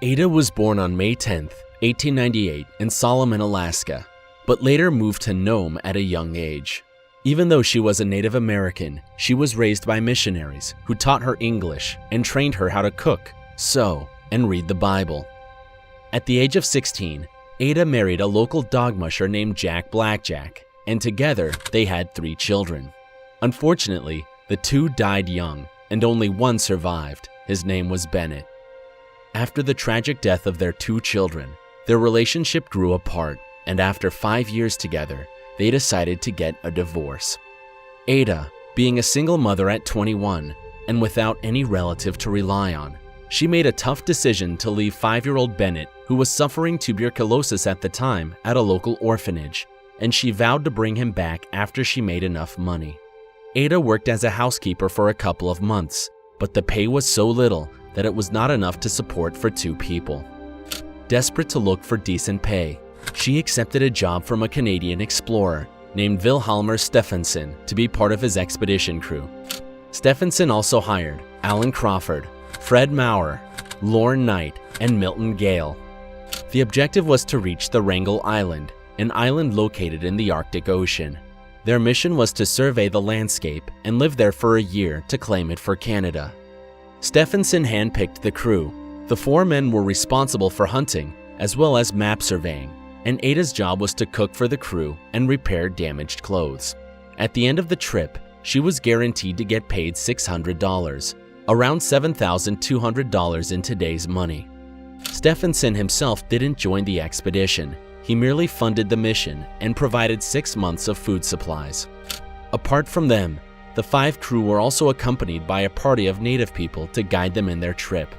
Ada was born on May 10, 1898 in Solomon, Alaska, but later moved to Nome at a young age. Even though she was a Native American, she was raised by missionaries who taught her English and trained her how to cook, sew, and read the Bible. At the age of 16, Ada married a local dog musher named Jack Blackjack, and together they had 3 children. Unfortunately, the 2 died young, and only one survived. His name was Bennett. After the tragic death of their 2 children, their relationship grew apart, and after 5 years together, they decided to get a divorce. Ada, being a single mother at 21 and without any relative to rely on, she made a tough decision to leave 5-year-old Bennett, who was suffering tuberculosis at the time, at a local orphanage, and she vowed to bring him back after she made enough money. Ada worked as a housekeeper for a couple of months, but the pay was so little that it was not enough to support for 2 people. Desperate to look for decent pay, she accepted a job from a Canadian explorer named Vilhjalmur Stephenson to be part of his expedition crew. Stephenson also hired Alan Crawford, Fred Maurer, Lorne Knight, and Milton Gale. The objective was to reach the Wrangler Island, an island located in the Arctic Ocean. Their mission was to survey the landscape and live there for a year to claim it for Canada. Stephenson handpicked the crew. The 4 men were responsible for hunting as well as map surveying, and Ada's job was to cook for the crew and repair damaged clothes. At the end of the trip, she was guaranteed to get paid $600, around $7,200 in today's money. Stephenson himself didn't join the expedition. He merely funded the mission and provided 6 months of food supplies. Apart from them, the 5 crew were also accompanied by a party of Native people to guide them in their trip.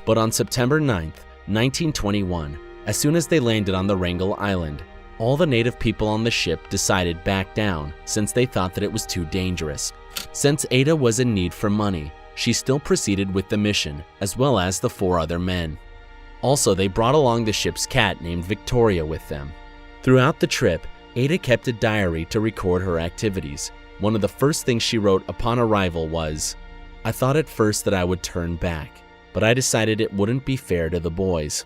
But on September 9, 1921, as soon as they landed on the Wrangler Island, all the Native people on the ship decided back down since they thought that it was too dangerous. Since Ada was in need for money, she still proceeded with the mission, as well as the 4 other men. Also, they brought along the ship's cat named Victoria with them. Throughout the trip, Ada kept a diary to record her activities. One of the first things she wrote upon arrival was, "I thought at first that I would turn back, but I decided it wouldn't be fair to the boys."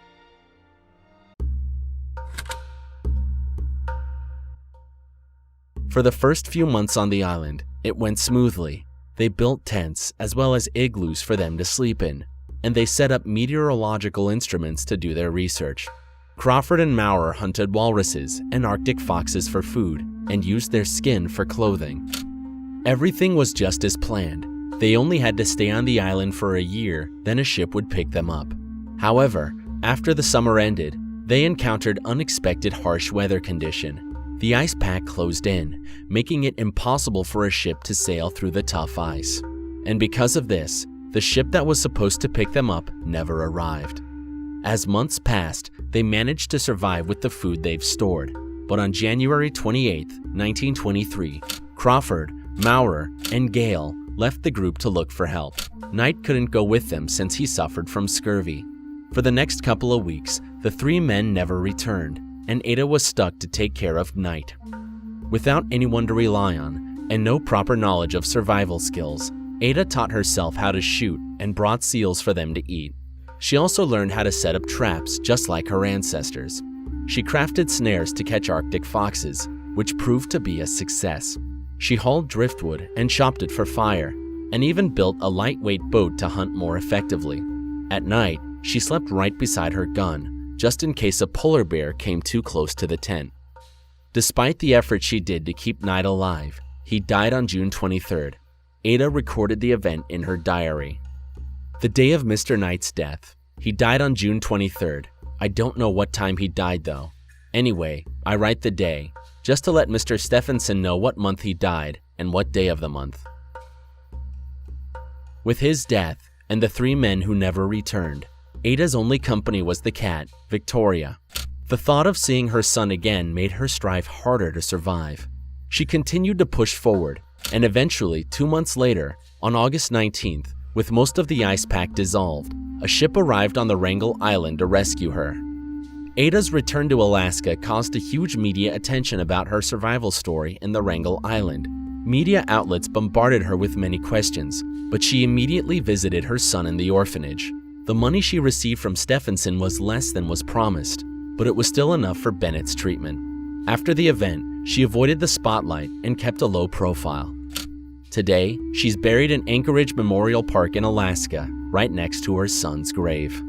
For the first few months on the island, it went smoothly. They built tents as well as igloos for them to sleep in, and they set up meteorological instruments to do their research. Crawford and Maurer hunted walruses and Arctic foxes for food and used their skin for clothing. Everything was just as planned. They only had to stay on the island for a year, then a ship would pick them up. However, after the summer ended, they encountered unexpected harsh weather condition. The ice pack closed in, making it impossible for a ship to sail through the tough ice. And because of this, the ship that was supposed to pick them up never arrived. As months passed, they managed to survive with the food they've stored. But on January 28, 1923, Crawford, Maurer, and Gale left the group to look for help. Knight couldn't go with them since he suffered from scurvy. For the next couple of weeks, the 3 men never returned, and Ada was stuck to take care of Knight. Without anyone to rely on, and no proper knowledge of survival skills, Ada taught herself how to shoot and brought seals for them to eat. She also learned how to set up traps just like her ancestors. She crafted snares to catch Arctic foxes, which proved to be a success. She hauled driftwood and chopped it for fire, and even built a lightweight boat to hunt more effectively. At night, she slept right beside her gun, just in case a polar bear came too close to the tent. Despite the effort she did to keep Knight alive, he died on June 23rd. Ada recorded the event in her diary. The day of Mr. Knight's death. He died on June 23rd. I don't know what time he died though. Anyway, I write the day, just to let Mr. Stephenson know what month he died and what day of the month. With his death and the 3 men who never returned, Ada's only company was the cat, Victoria. The thought of seeing her son again made her strive harder to survive. She continued to push forward, and eventually, 2 months later, on August 19th, with most of the ice pack dissolved, a ship arrived on the Wrangler Island to rescue her. Ada's return to Alaska caused a huge media attention about her survival story in the Wrangler Island. Media outlets bombarded her with many questions, but she immediately visited her son in the orphanage. The money she received from Stephenson was less than was promised, but it was still enough for Bennett's treatment. After the event, she avoided the spotlight and kept a low profile. Today, she's buried in Anchorage Memorial Park in Alaska, right next to her son's grave.